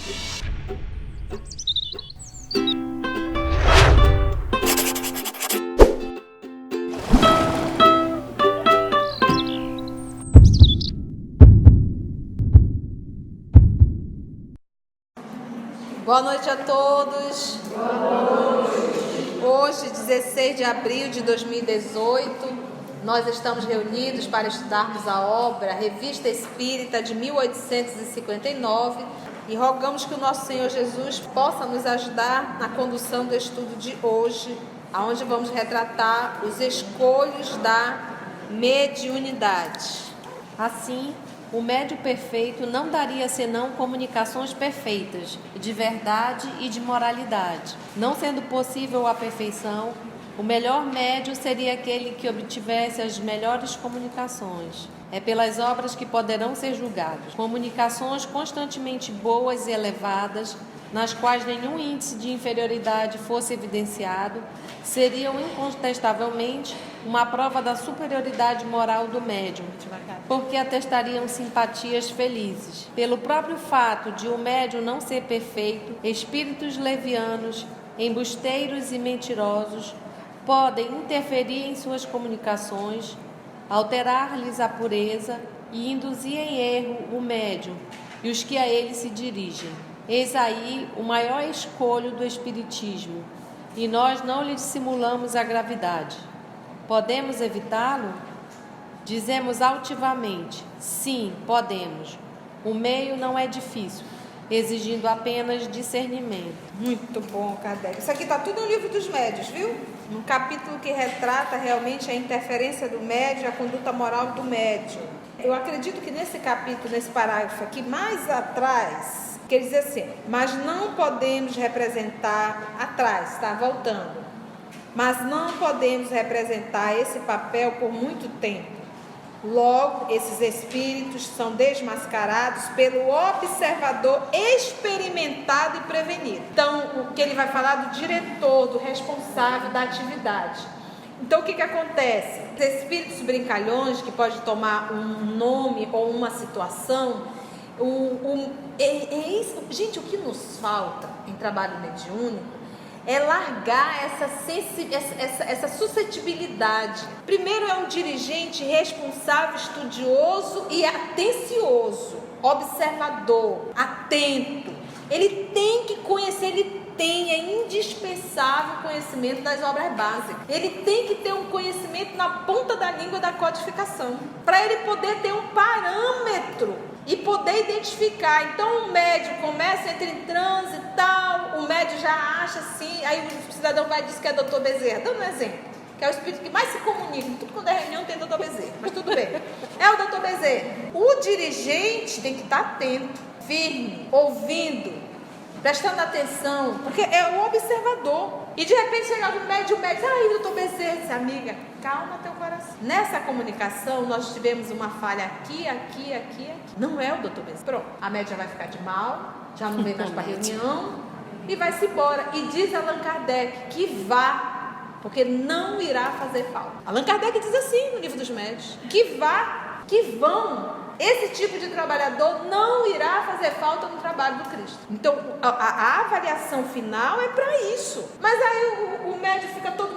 Boa noite a todos. Boa noite. Hoje, 16 de abril de 2018, nós estamos reunidos para estudarmos a obra Revista Espírita de 1859 e rogamos que o nosso Senhor Jesus possa nos ajudar na condução do estudo de hoje, onde vamos retratar os escolhos da mediunidade. Assim, o médium perfeito não daria senão comunicações perfeitas, de verdade e de moralidade. Não sendo possível a perfeição, o melhor médium seria aquele que obtivesse as melhores comunicações. É pelas obras que poderão ser julgados. Comunicações constantemente boas e elevadas, nas quais nenhum índice de inferioridade fosse evidenciado, seriam incontestavelmente uma prova da superioridade moral do médium, porque atestariam simpatias felizes. Pelo próprio fato de o médium não ser perfeito, espíritos levianos, embusteiros e mentirosos podem interferir em suas comunicações, alterar-lhes a pureza e induzir em erro o médium e os que a ele se dirigem. Eis aí o maior escolho do Espiritismo, e nós não lhe dissimulamos a gravidade. Podemos evitá-lo? Dizemos altivamente, sim, podemos. O meio não é difícil, exigindo apenas discernimento. Muito bom, Kardec. Isso aqui está tudo no livro dos médiuns, viu? Um capítulo que retrata realmente a interferência do médium, a conduta moral do médium. Eu acredito que nesse capítulo, nesse parágrafo aqui, mais atrás, quer dizer assim, mas não podemos representar atrás, tá? Voltando. Mas não podemos representar esse papel por muito tempo. Logo, esses espíritos são desmascarados pelo observador experimentado e prevenido. Então, o que ele vai falar do diretor, do responsável da atividade. Então, o que acontece? Os espíritos brincalhões, que pode tomar um nome ou uma situação, gente, o que nos falta em trabalho mediúnico é largar essa suscetibilidade. Primeiro é um dirigente responsável, estudioso e atencioso, observador, atento. Ele tem que conhecer, é indispensável o conhecimento das obras básicas. Ele tem que ter um conhecimento na ponta da língua da codificação, para ele poder ter um parâmetro e poder identificar. Então o médium começa, entra em transe e tal, o médium já acha assim, aí o cidadão vai dizer que é Dr. Bezerra, dando um exemplo, que é o espírito que mais se comunica, tudo quando é reunião tem Dr. Bezerra, mas tudo bem, é o Dr. Bezerra. O dirigente tem que estar atento, firme, ouvindo, prestando atenção, porque é o observador. E de repente chega o médium, aí doutor Bezerra, disse, amiga, calma teu coração. Nessa comunicação nós tivemos uma falha aqui. Não é o doutor Bezerra. Pronto, a média vai ficar de mal, já não vem mais para reunião e vai-se embora. E diz Allan Kardec que vá, porque não irá fazer falta. Allan Kardec diz assim no livro dos médios, que vão. Esse tipo de trabalhador não irá fazer falta no trabalho do Cristo. Então, a avaliação final é para isso. Mas aí o médium fica todo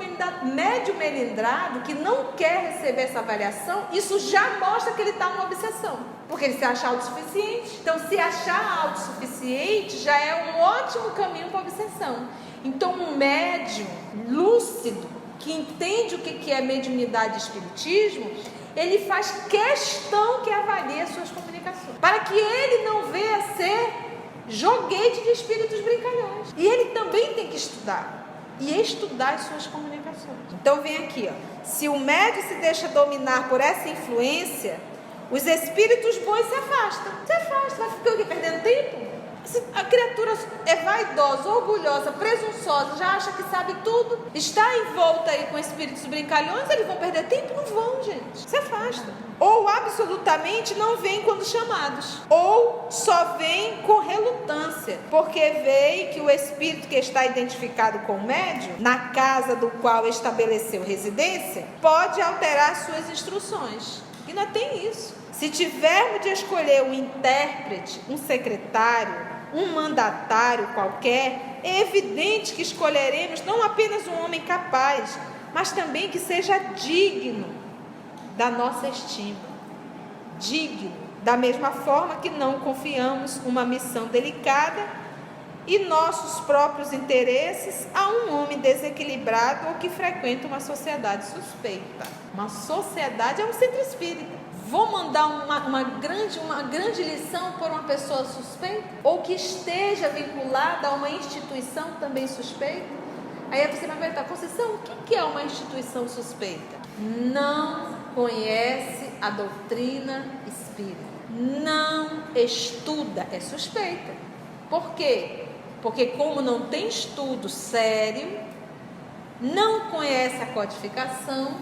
melindrado, que não quer receber essa avaliação. Isso já mostra que ele está numa obsessão, porque ele se acha autossuficiente. Então, se achar autossuficiente já é um ótimo caminho para a obsessão. Então, um médium lúcido, que entende o que é mediunidade e espiritismo, ele faz questão que avalie as suas comunicações, para que ele não venha ser joguete de espíritos brincalhões. E ele também tem que estudar as suas comunicações. Então vem aqui, se o médium se deixa dominar por essa influência, os espíritos bons se afastam. Vai ficar o quê? Perdendo tempo? Se a criatura é vaidosa, orgulhosa, presunçosa, já acha que sabe tudo, está envolta aí com espíritos brincalhões, eles vão perder tempo? Não vão, gente. Se afasta. Ou absolutamente não vêm quando chamados, ou só vêm com relutância, porque veem que o espírito que está identificado com o médium, na casa do qual estabeleceu residência, pode alterar suas instruções. E não tem isso. Se tivermos de escolher um intérprete, um secretário, um mandatário qualquer, é evidente que escolheremos não apenas um homem capaz, mas também que seja digno da nossa estima. Digno, da mesma forma que não confiamos uma missão delicada e nossos próprios interesses a um homem desequilibrado ou que frequenta uma sociedade suspeita. Uma sociedade é um centro espírita. Vou mandar uma grande lição por uma pessoa suspeita? Ou que esteja vinculada a uma instituição também suspeita? Aí você vai perguntar, Conceição, o que é uma instituição suspeita? Não conhece a doutrina espírita, não estuda, é suspeita. Por quê? Porque como não tem estudo sério, não conhece a codificação,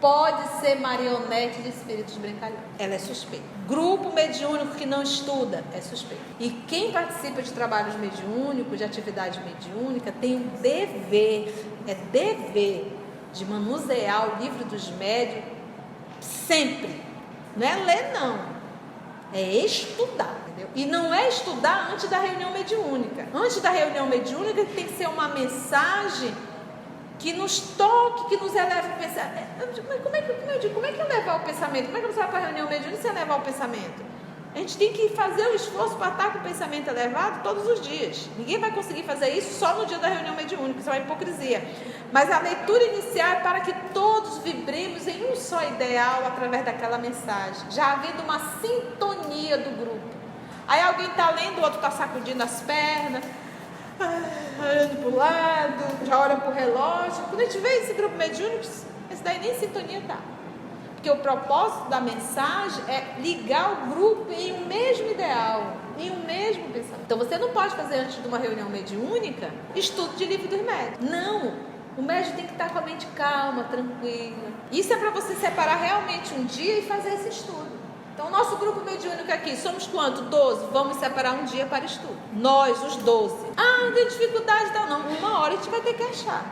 pode ser marionete de espíritos brincalhões. Ela é suspeita. Grupo mediúnico que não estuda é suspeito. E quem participa de trabalhos mediúnicos, de atividade mediúnica, tem o dever de manusear o livro dos médiuns sempre. Não é ler, não. É estudar. Entendeu? E não é estudar antes da reunião mediúnica. Antes da reunião mediúnica tem que ser uma mensagem que nos toque, que nos eleve o pensamento. Mas como é que eu levar o pensamento? Como é que você vai para a reunião mediúnica sem levar o pensamento? A gente tem que fazer o esforço para estar com o pensamento elevado todos os dias. Ninguém vai conseguir fazer isso só no dia da reunião mediúnica, isso é uma hipocrisia. Mas a leitura inicial é para que todos vibremos em um só ideal através daquela mensagem, já havendo uma sintonia do grupo. Aí alguém está lendo, o outro está sacudindo as pernas, olhando para o lado, já olha para o relógio. Quando a gente vê esse grupo mediúnico, esse daí nem sintonia está. Porque o propósito da mensagem é ligar o grupo em um mesmo ideal, em um mesmo pensamento. Então você não pode fazer antes de uma reunião mediúnica estudo de livro dos médiuns. Não, o médium tem que estar com a mente calma, tranquila. Isso é para você separar realmente um dia e fazer esse estudo. Então o nosso grupo mediúnico aqui, somos quanto? 12, vamos separar um dia para estudo. Nós, os 12. Ah, tem dificuldade, não. Uma hora a gente vai ter que achar.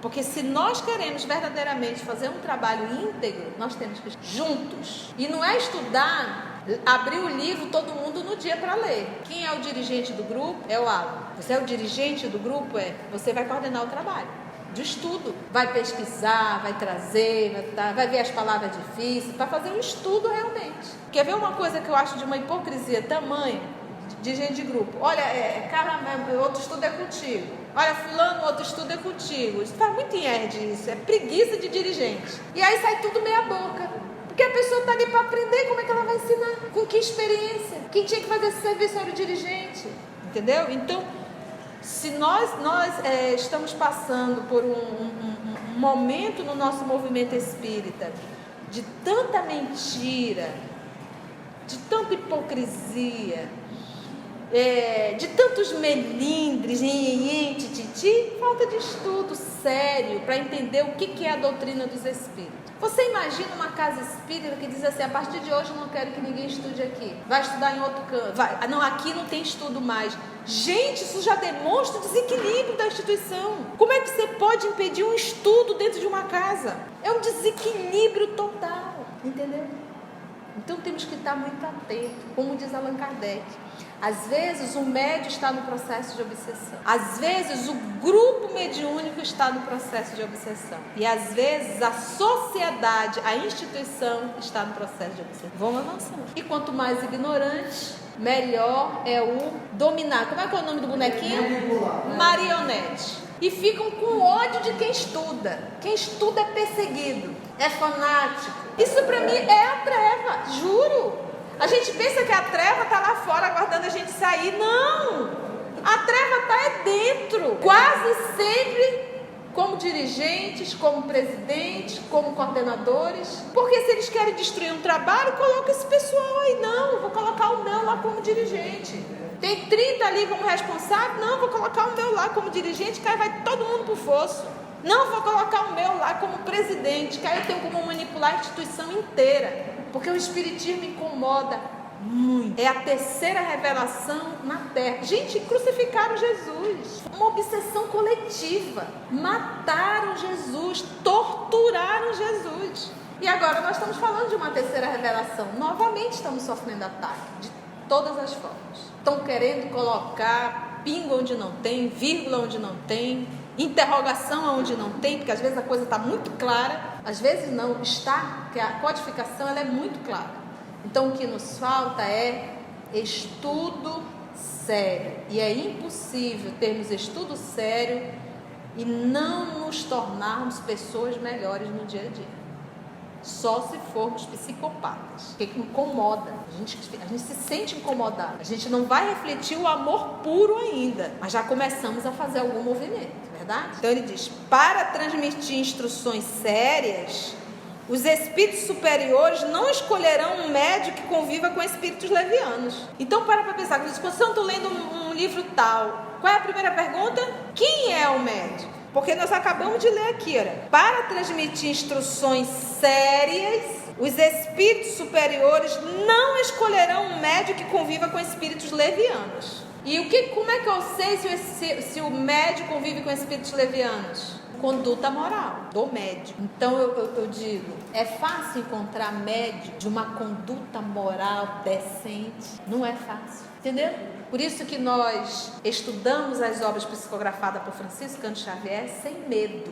Porque se nós queremos verdadeiramente fazer um trabalho íntegro, nós temos que estar juntos. E não é estudar, abrir o livro todo mundo no dia para ler. Quem é o dirigente do grupo? É o Alan. Você é o dirigente do grupo? Você vai coordenar o trabalho de estudo. Vai pesquisar, vai trazer, vai ver as palavras difíceis, para fazer um estudo realmente. Quer ver uma coisa que eu acho de uma hipocrisia tamanha? De gente de grupo. Olha, cara, outro estudo é contigo. Olha, fulano, outro estudo é contigo. Isso faz muito nerd isso. É preguiça de dirigente. E aí sai tudo meia boca. Porque a pessoa está ali para aprender, como é que ela vai ensinar? Com que experiência? Quem tinha que fazer esse serviço era o dirigente. Entendeu? Então, se nós estamos passando por um momento no nosso movimento espírita de tanta mentira, de tanta hipocrisia, de tantos melindres, tititi, falta de estudo sério para entender o que é a doutrina dos espíritos. Você imagina uma casa espírita que diz assim, a partir de hoje eu não quero que ninguém estude aqui, vai estudar em outro canto, não, aqui não tem estudo mais. Gente, isso já demonstra o desequilíbrio da instituição. Como é que você pode impedir um estudo dentro de uma casa? É um desequilíbrio total, entendeu? Então temos que estar muito atentos, como diz Allan Kardec. Às vezes o médium está no processo de obsessão. Às vezes o grupo mediúnico está no processo de obsessão. E às vezes a sociedade, a instituição está no processo de obsessão. Vamos avançando. E quanto mais ignorante, melhor é o dominar. Como é que é o nome do bonequinho? Marionete. E ficam com ódio de quem estuda. Quem estuda é perseguido, é fanático. Isso para mim é a treva, juro. A gente pensa que a treva está lá fora aguardando a gente sair. Não! A treva está dentro. Quase sempre como dirigentes, como presidentes, como coordenadores. Porque se eles querem destruir um trabalho, coloca esse pessoal aí. Não, vou colocar o meu lá como dirigente. Tem 30 ali como responsável. Não, vou colocar o meu lá como dirigente, que aí vai todo mundo pro fosso. Não, vou colocar o meu lá como presidente, que aí eu tenho como manipular a instituição inteira. Porque o espiritismo incomoda muito. É a terceira revelação na Terra. Gente, crucificaram Jesus. Uma obsessão coletiva. Mataram Jesus. Torturaram Jesus. E agora nós estamos falando de uma terceira revelação. Novamente estamos sofrendo ataque. De todas as formas. estão querendo colocar pingo onde não tem, vírgula onde não tem, interrogação onde não tem, porque às vezes a coisa está muito clara, às vezes não está, porque a codificação ela é muito clara. Então o que nos falta é estudo sério, e é impossível termos estudo sério e não nos tornarmos pessoas melhores no dia a dia. Só se formos psicopatas, porque incomoda, a gente se sente incomodado, a gente não vai refletir o amor puro ainda, mas já começamos a fazer algum movimento, verdade? Então ele diz, para transmitir instruções sérias, os espíritos superiores não escolherão um médium que conviva com espíritos levianos. Então para pensar, quando eu estou lendo um livro tal, qual é a primeira pergunta? Quem é o médium? Porque nós acabamos de ler aqui, olha, para transmitir instruções sérias, os espíritos superiores não escolherão um médium que conviva com espíritos levianos. E como é que eu sei se o médium convive com espíritos levianos? Conduta moral do médium. Então eu digo, é fácil encontrar médium de uma conduta moral decente? Não é fácil, entendeu? Por isso que nós estudamos as obras psicografadas por Francisco Cândido Xavier sem medo.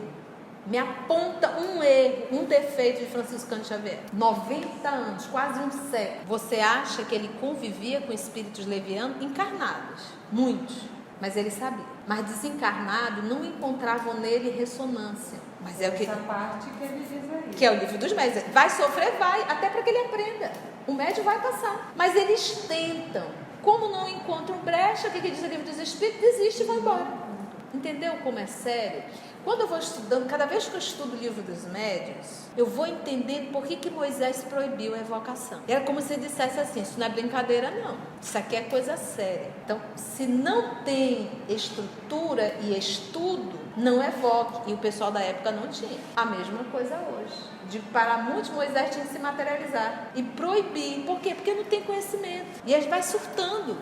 Me aponta um erro, um defeito de Francisco Cândido Xavier. 90 anos, quase um século. Você acha que ele convivia com espíritos levianos encarnados? Muitos. Mas ele sabia. Mas desencarnado não encontravam nele ressonância. Mas é o que... Essa parte que ele diz aí. Que é o livro dos médios. Vai sofrer? Vai. Até para que ele aprenda. O médium vai passar. Mas eles tentam. Como não encontram brecha, o que diz o livro dos Espíritos? Desiste e vai embora. Entendeu como é sério? Quando eu vou estudando, cada vez que eu estudo o livro dos médiuns, eu vou entender por que Moisés proibiu a evocação. Era como se ele dissesse assim, isso não é brincadeira não, isso aqui é coisa séria. Então, se não tem estrutura e estudo, não evoque. E o pessoal da época não tinha. A mesma coisa hoje. Para muitos, Moisés tinha que se materializar e proibir. Por quê? Porque não tem conhecimento. E aí vai surtando.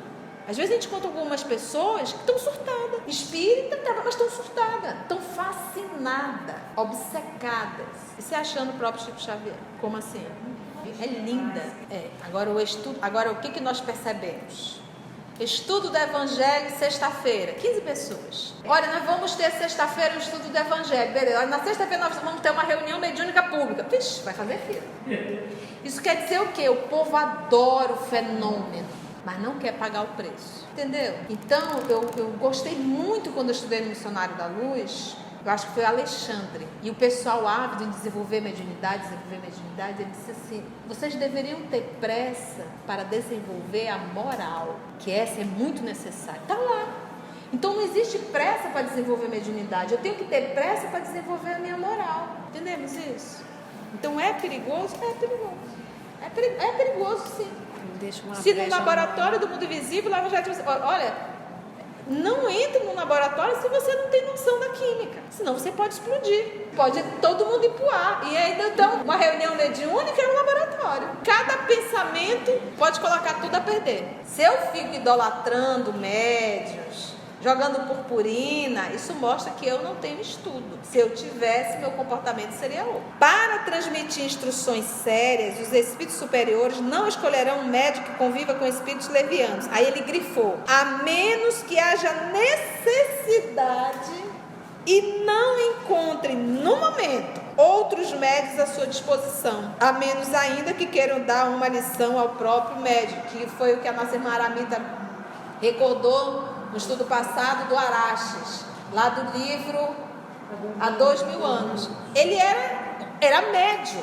Às vezes a gente encontra algumas pessoas que estão surtadas. Espírita, mas estão surtadas. Estão fascinadas, obcecadas. E se achando o próprio Chico Xavier. Como assim? É linda. Agora o estudo. Agora o que nós percebemos? Estudo do Evangelho, sexta-feira, 15 pessoas. Olha, nós vamos ter sexta-feira o estudo do Evangelho, beleza. Olha, na sexta-feira nós vamos ter uma reunião mediúnica pública. Vixe, vai fazer fila. Isso quer dizer o quê? O povo adora o fenômeno, mas não quer pagar o preço. Entendeu? Então, eu gostei muito quando eu estudei no Missionário da Luz. Eu acho que foi Alexandre. E o pessoal ávido em desenvolver mediunidade, ele disse assim, vocês deveriam ter pressa para desenvolver a moral, que essa é muito necessária. Está lá. Então não existe pressa para desenvolver mediunidade. Eu tenho que ter pressa para desenvolver a minha moral. Entendemos isso? Então é perigoso? É perigoso. É perigoso, sim. Se no laboratório do mundo invisível, lá já disse, olha... Não entre no laboratório se você não tem noção da química. Senão você pode explodir. Pode todo mundo empoar. E ainda então, uma reunião mediúnica é um laboratório. Cada pensamento pode colocar tudo a perder. Se eu fico idolatrando médiuns, jogando purpurina, isso mostra que eu não tenho estudo. Se eu tivesse, meu comportamento seria outro. Para transmitir instruções sérias, os espíritos superiores não escolherão um médium que conviva com espíritos levianos. Aí ele grifou, a menos que haja necessidade e não encontrem no momento outros médios à sua disposição, a menos ainda que queiram dar uma lição ao próprio médium, que foi o que a nossa irmã Aramita recordou no estudo passado do Araxes, lá do livro Há 2000 anos. Ele era médio,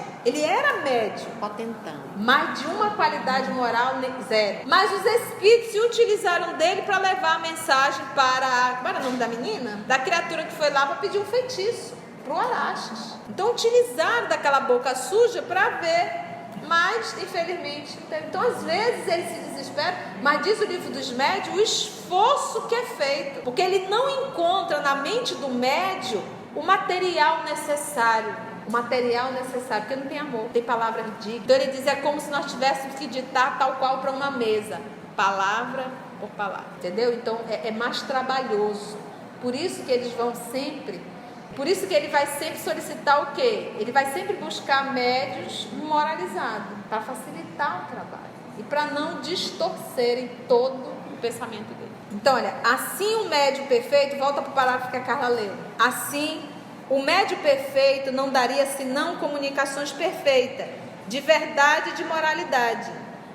Potentão. mas de uma qualidade moral zero. Mas os espíritos se utilizaram dele para levar a mensagem para, como era o nome da menina? Da criatura que foi lá para pedir um feitiço para o Araxes. Então utilizaram daquela boca suja para ver. Mas, infelizmente, então às vezes ele se desespera, mas diz o livro dos médios o esforço que é feito, porque ele não encontra na mente do médium o material necessário, porque não tem amor, tem palavra ridícula. Então ele diz, é como se nós tivéssemos que ditar tal qual para uma mesa, palavra por palavra, entendeu? Então é mais trabalhoso, por isso que eles vão sempre... Por isso que ele vai sempre solicitar o quê? Ele vai sempre buscar médios moralizados, para facilitar o trabalho. E para não distorcerem todo pensamento dele. Então, olha, assim o médio perfeito, volta para o parágrafo que a Carla leu. Assim, o médio perfeito não daria senão comunicações perfeitas, de verdade e de moralidade.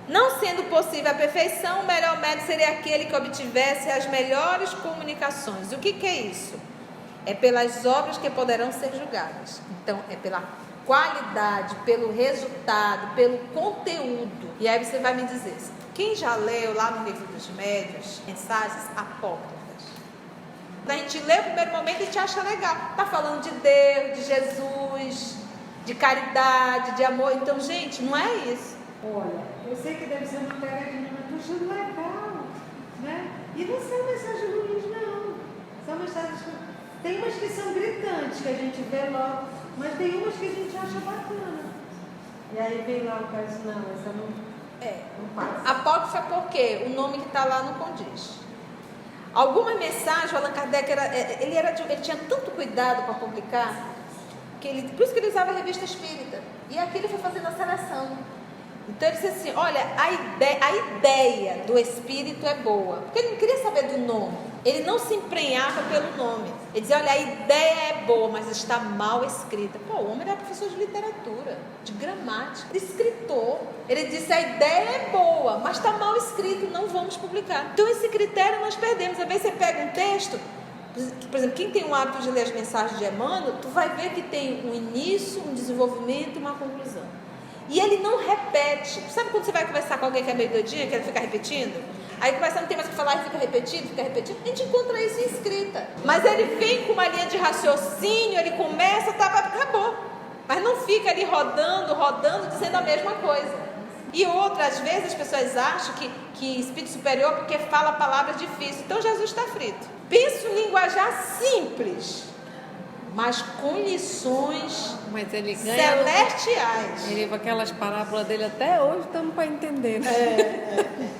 Não sendo possível a perfeição, o melhor médio seria aquele que obtivesse as melhores comunicações. E o que é isso? É pelas obras que poderão ser julgadas. Então, é pela qualidade, pelo resultado, pelo conteúdo. E aí você vai me dizer, quem já leu lá no livro dos médios, mensagens apócrifas? A gente lê no primeiro momento e a gente acha legal. Está falando de Deus, de Jesus, de caridade, de amor. Então, gente, não é isso. Olha, eu sei que deve ser uma pegadinha, mas estou achando legal, né? E não são mensagens ruins, não. São mensagens que... Tem umas que são gritantes, que a gente vê logo, mas tem umas que a gente acha bacana. E aí vem lá o caso, não, essa não passa. Apócrifa porque o nome que está lá não condiz. Algumas mensagens, o Allan Kardec ele tinha tanto cuidado para publicar, por isso que ele usava a revista espírita. E aqui ele foi fazendo a seleção. Então ele disse assim, olha, a ideia do espírito é boa. Porque ele não queria saber do nome. Ele não se emprenhava pelo nome. Ele dizia, olha, a ideia é boa, mas está mal escrita. Pô, o homem era professor de literatura, de gramática, de escritor. Ele disse, a ideia é boa, mas está mal escrito, não vamos publicar. Então esse critério nós perdemos. Às vezes você pega um texto, por exemplo, quem tem o hábito de ler as mensagens de Emmanuel, tu vai ver que tem um início, um desenvolvimento e uma conclusão. E ele não repete. Sabe quando você vai conversar com alguém que é meio doidinha, que ele fica repetindo? Aí começa, não tem mais o que falar, ele fica repetindo. A gente encontra isso em escrita. Mas ele vem com uma linha de raciocínio, ele começa, acabou. Mas não fica ali rodando, dizendo a mesma coisa. E outra, às vezes as pessoas acham que espírito superior porque fala palavras difíceis. Então Jesus está frito. Pensa em linguajar simples, mas com lições celestiais. Ele, aquelas parábolas dele até hoje estamos para entender.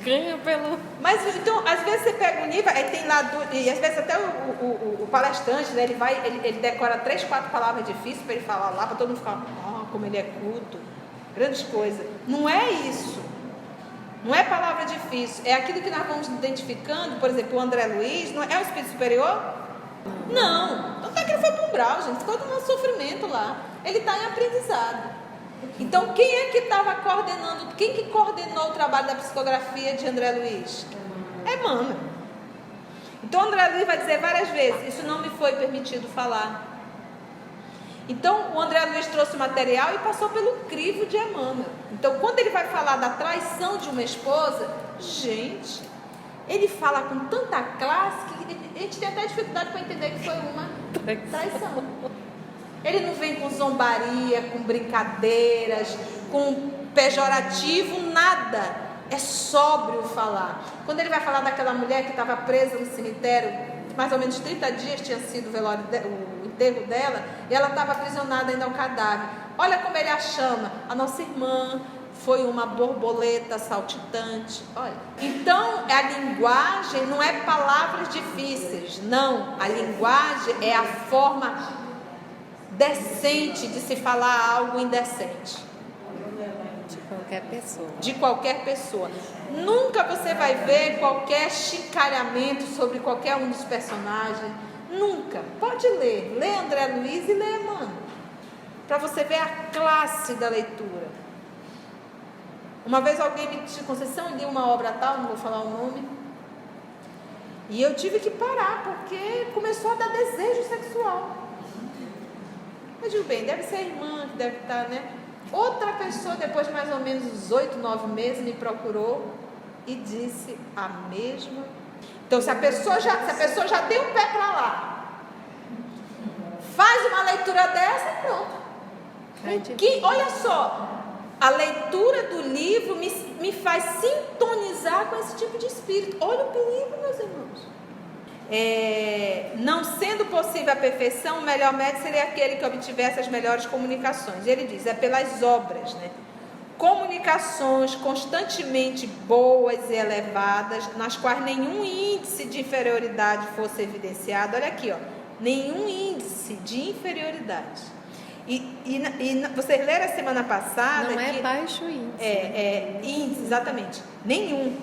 Ganha pelo... Mas então, às vezes você pega um livro, aí tem lá, e às vezes até o palestrante, né, ele decora 3, 4 palavras difíceis para ele falar lá, para todo mundo ficar, como ele é culto, grandes coisas. Não é isso. Não é palavra difícil, é aquilo que nós vamos identificando. Por exemplo, o André Luiz, não é o espírito superior? Não, não está que ele foi para o umbral, gente, ficou no sofrimento lá, ele está em aprendizado. Então quem é que estava coordenando, quem que coordenou o trabalho da psicografia de André Luiz? Emmanuel. Então André Luiz vai dizer várias vezes, isso não me foi permitido falar. Então o André Luiz trouxe o material e passou pelo crivo de Emmanuel. Então quando ele vai falar da traição de uma esposa, gente, ele fala com tanta classe que a gente tem até dificuldade para entender que foi uma traição. Ele não vem com zombaria, com brincadeiras, com pejorativo, nada. É sóbrio falar. Quando ele vai falar daquela mulher que estava presa no cemitério, mais ou menos 30 dias tinha sido o enterro dela, e ela estava aprisionada ainda ao cadáver. Olha como ele a chama, a nossa irmã. Foi uma borboleta saltitante. Olha. Então, a linguagem não é palavras difíceis, não. A linguagem é a forma decente de se falar algo indecente. De qualquer pessoa. De qualquer pessoa. Nunca você vai ver qualquer chincalhamento sobre qualquer um dos personagens. Nunca. Pode ler. Lê André Luiz e lê Emmanuel, para você ver a classe da leitura. Uma vez alguém me disse, Conceição, eu li uma obra tal, não vou falar o nome, e eu tive que parar, porque começou a dar desejo sexual. Eu digo, bem, deve ser a irmã que deve estar, né? Outra pessoa, depois de mais ou menos uns 8, 9 meses, me procurou e disse a mesma. Então, se a pessoa já deu o pé para lá, faz uma leitura dessa, pronto. Olha só, a leitura do livro me faz sintonizar com esse tipo de espírito. Olha o perigo, meus irmãos. Não sendo possível a perfeição, o melhor médico seria aquele que obtivesse as melhores comunicações. Ele diz, é pelas obras, né? Comunicações constantemente boas e elevadas, nas quais nenhum índice de inferioridade fosse evidenciado. Olha aqui, ó, nenhum índice de inferioridade. E vocês leram a semana passada. Não é que baixo índice. Índice, exatamente. Nenhum.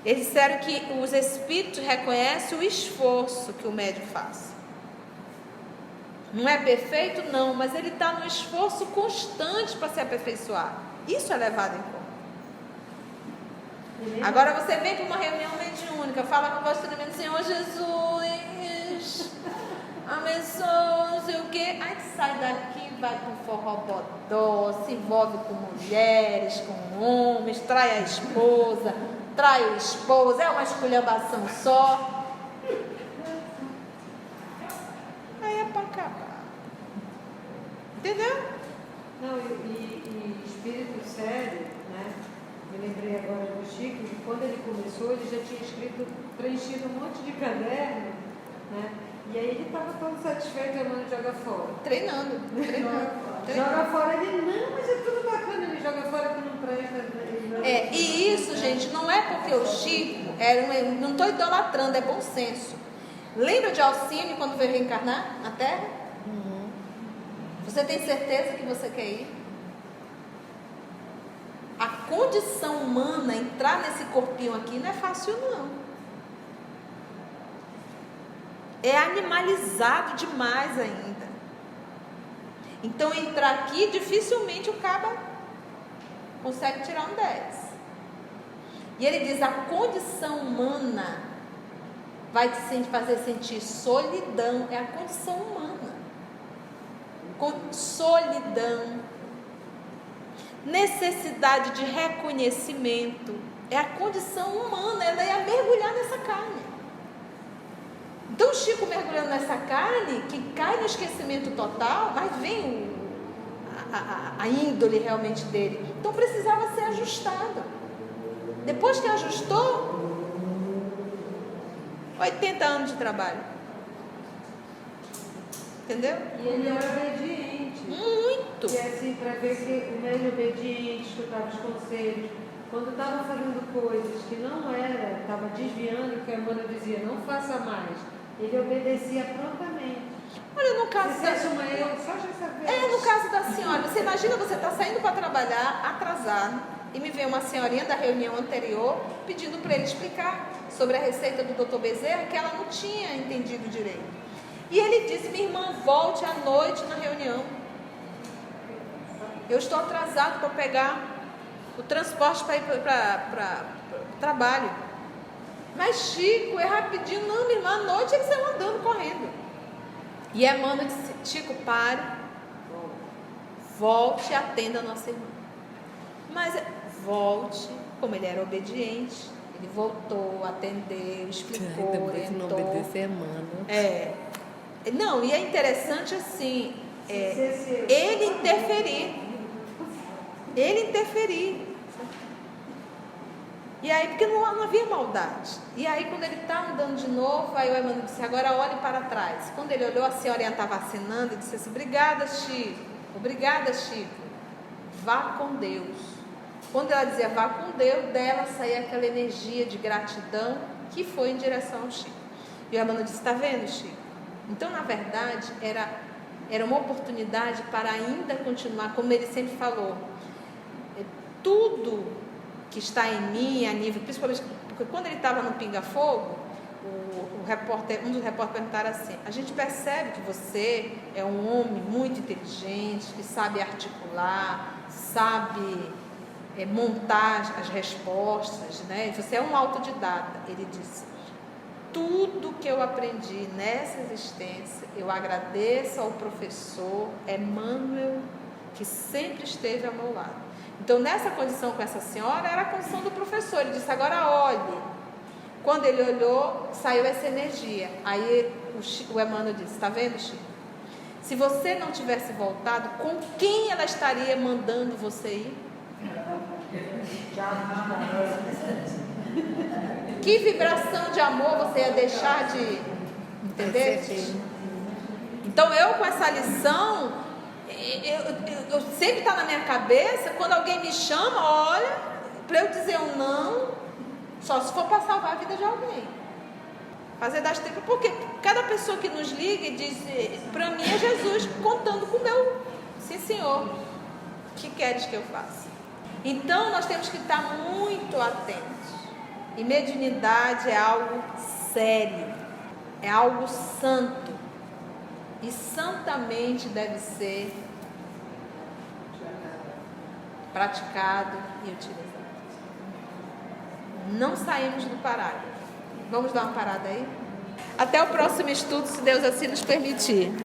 Eles disseram que os espíritos reconhecem o esforço que o médium faz. Não é perfeito? Não, mas ele está no esforço constante para se aperfeiçoar. Isso é levado em conta. Agora você vem para uma reunião mediúnica, fala com a voz tremenda, Senhor Jesus, abençoa, não sei o quê. Aí sai daqui, vai com forró-bodó, se envolve com mulheres, com homens, trai a esposa, trai o esposo, é uma esculhambação só. Aí é para acabar. Entendeu? Não, e espírito sério, né? Eu lembrei agora do Chico, que quando ele começou, ele já tinha preenchido um monte de caderno, né? E aí ele estava todo satisfeito, Emmanuel joga fora. Treinando. Joga fora, ele, não, mas é tudo bacana, ele joga fora que não presta. E isso, gente, não é porque o Chico, não estou idolatrando, é bom senso. Lembra de Alcine quando veio reencarnar na Terra? Você tem certeza que você quer ir? A condição humana, entrar nesse corpinho aqui não é fácil não. É animalizado demais ainda. Então entrar aqui, dificilmente o caba consegue tirar um 10. E ele diz, a condição humana vai te fazer sentir solidão. É a condição humana. Solidão, necessidade de reconhecimento, é a condição humana, ela ia mergulhar nessa carne. Então Chico mergulhando nessa carne, que cai no esquecimento total, mas vem a índole realmente dele, então precisava ser ajustado. Depois que ajustou, 80 anos de trabalho. Entendeu? E ele era obediente. Muito. E assim, para ver que o médium obediente, escutava os conselhos, quando estava fazendo coisas que não era, estava desviando, que a Emmanuel dizia, não faça mais, ele obedecia prontamente. Olha, no caso no caso da senhora, você imagina, você está saindo para trabalhar, atrasado, e me vem uma senhorinha da reunião anterior, pedindo para ele explicar sobre a receita do Dr. Bezerra, que ela não tinha entendido direito. E ele disse, minha irmã, volte à noite na reunião. Eu estou atrasado para pegar o transporte para ir para o trabalho. Mas Chico, é rapidinho. Não, minha irmã, à noite eles estão andando, correndo. E a Emmanuel disse, Chico, pare, volte e atenda a nossa irmã. Mas volte, como ele era obediente, ele voltou, atendeu, explicou, orientou. Não obedecer, Emmanuel. Não, e é interessante assim, ele interferir. E aí, porque não havia maldade. E aí, quando ele está andando de novo, aí o Emmanuel disse, agora olhe para trás. Quando ele olhou, a senhorinha estava acenando e disse assim, obrigada, Chico, vá com Deus. Quando ela dizia vá com Deus, dela saía aquela energia de gratidão que foi em direção ao Chico. E o Emmanuel disse, está vendo, Chico? Então, na verdade, era uma oportunidade para ainda continuar, como ele sempre falou, tudo que está em mim, a nível, principalmente, porque quando ele estava no Pinga Fogo, um dos repórteres perguntaram assim, a gente percebe que você é um homem muito inteligente, que sabe articular, sabe montar as respostas, né? Você é um autodidata. Ele disse, tudo que eu aprendi nessa existência, eu agradeço ao professor Emmanuel, que sempre esteve ao meu lado. Então, nessa condição com essa senhora, era a condição do professor. Ele disse, agora olhe. Quando ele olhou, saiu essa energia. Aí o Emmanuel disse, está vendo, Chico? Se você não tivesse voltado, com quem ela estaria mandando você ir? Que vibração de amor você ia deixar de entender? Então eu com essa lição, eu sempre está na minha cabeça, quando alguém me chama, olha, para eu dizer um não, só se for para salvar a vida de alguém. Fazer das tripas, porque cada pessoa que nos liga e diz, para mim é Jesus contando com o meu, sim senhor, o que queres que eu faça? Então nós temos que estar muito atentos. E mediunidade é algo sério, é algo santo. E santamente deve ser praticado e utilizado. Não saímos do parágrafo. Vamos dar uma parada aí? Até o próximo estudo, se Deus assim nos permitir.